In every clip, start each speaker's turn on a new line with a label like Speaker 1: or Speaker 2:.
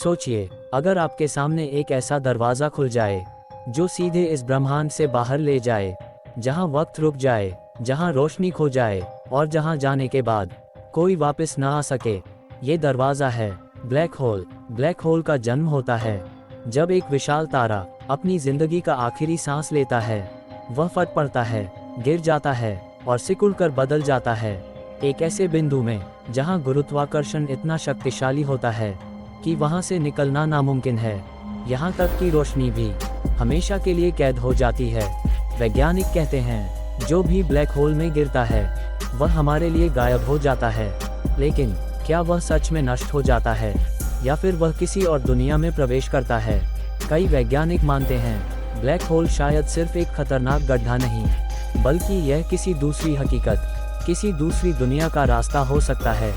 Speaker 1: सोचिए, अगर आपके सामने एक ऐसा दरवाज़ा खुल जाए जो सीधे इस ब्रह्मांड से बाहर ले जाए, जहां वक्त रुक जाए, जहां रोशनी खो जाए और जहां जाने के बाद कोई वापस ना आ सके। ये दरवाज़ा है ब्लैक होल। ब्लैक होल का जन्म होता है जब एक विशाल तारा अपनी जिंदगी का आखिरी सांस लेता है। वह फट पड़ता है, गिर जाता है और सिकुड़ कर बदल जाता है एक ऐसे बिंदु में जहां गुरुत्वाकर्षण इतना शक्तिशाली होता है कि वहां से निकलना नामुमकिन है। यहाँ तक कि रोशनी भी हमेशा के लिए कैद हो जाती है। वैज्ञानिक कहते हैं जो भी ब्लैक होल में गिरता है वह हमारे लिए गायब हो जाता है। लेकिन क्या वह सच में नष्ट हो जाता है या फिर वह किसी और दुनिया में प्रवेश करता है? कई वैज्ञानिक मानते हैं ब्लैक होल शायद सिर्फ एक खतरनाक गड्ढा नहीं, बल्कि यह किसी दूसरी हकीकत, किसी दूसरी दुनिया का रास्ता हो सकता है।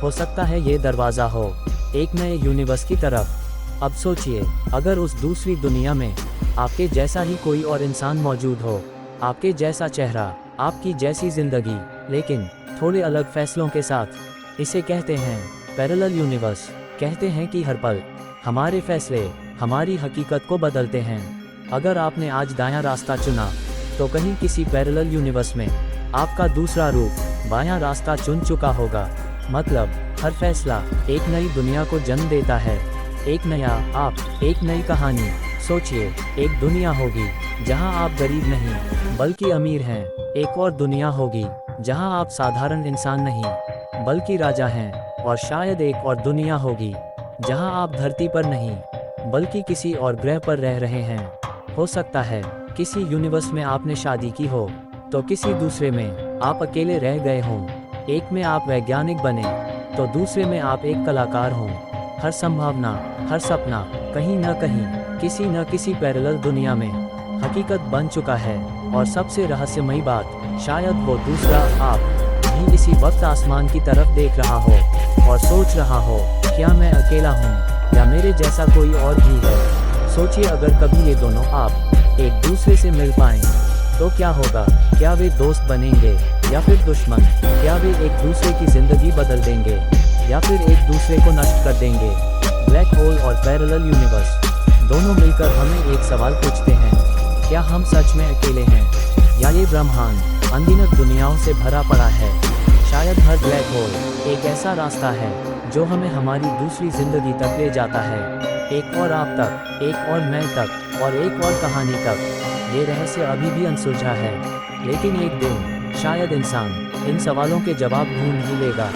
Speaker 1: हो सकता है ये दरवाज़ा हो एक नए यूनिवर्स की तरफ। अब सोचिए, अगर उस दूसरी दुनिया में आपके जैसा ही कोई और इंसान मौजूद हो, आपके जैसा चेहरा, आपकी जैसी जिंदगी, लेकिन थोड़े अलग फैसलों के साथ। इसे कहते हैं पैरेलल यूनिवर्स। कहते हैं कि हर पल हमारे फैसले हमारी हकीकत को बदलते हैं। अगर आपने आज दायां रास्ता चुना तो कहीं किसी पैरेलल यूनिवर्स में आपका दूसरा रूप बायां रास्ता चुन चुका होगा। मतलब हर फैसला एक नई दुनिया को जन्म देता है, एक नया आप, एक नई कहानी। सोचिए, एक दुनिया होगी जहां आप गरीब नहीं बल्कि अमीर हैं। एक और दुनिया होगी जहां आप साधारण इंसान नहीं बल्कि राजा हैं। और शायद एक और दुनिया होगी जहां आप धरती पर नहीं बल्कि किसी और ग्रह पर रह रहे हैं। हो सकता है किसी यूनिवर्स में आपने शादी की हो तो किसी दूसरे में आप अकेले रह गए हों। एक में आप वैज्ञानिक बने तो दूसरे में आप एक कलाकार हों। हर संभावना, हर सपना कहीं न कहीं, किसी न किसी पैरेलल दुनिया में हकीकत बन चुका है। और सबसे रहस्यमयी बात, शायद वो दूसरा आप भी इसी वक्त आसमान की तरफ देख रहा हो और सोच रहा हो, क्या मैं अकेला हूँ या मेरे जैसा कोई और भी है? सोचिए, अगर कभी ये दोनों आप एक दूसरे से मिल पाएं तो क्या होगा? क्या वे दोस्त बनेंगे या फिर दुश्मन? क्या वे एक दूसरे की जिंदगी बदल देंगे या फिर एक दूसरे को नष्ट कर देंगे? ब्लैक होल और पैरेलल यूनिवर्स दोनों मिलकर हमें एक सवाल पूछते हैं, क्या हम सच में अकेले हैं या ये ब्रह्मांड अनगिनत दुनियाओं से भरा पड़ा है? शायद हर ब्लैक होल एक ऐसा रास्ता है जो हमें हमारी दूसरी जिंदगी तक ले जाता है, एक और आप तक, एक और मैं तक और एक और कहानी तक। ये रहस्य अभी भी अनसुलझा है, लेकिन एक दिन शायद इंसान इन सवालों के जवाब ढूंढ ही लेगा।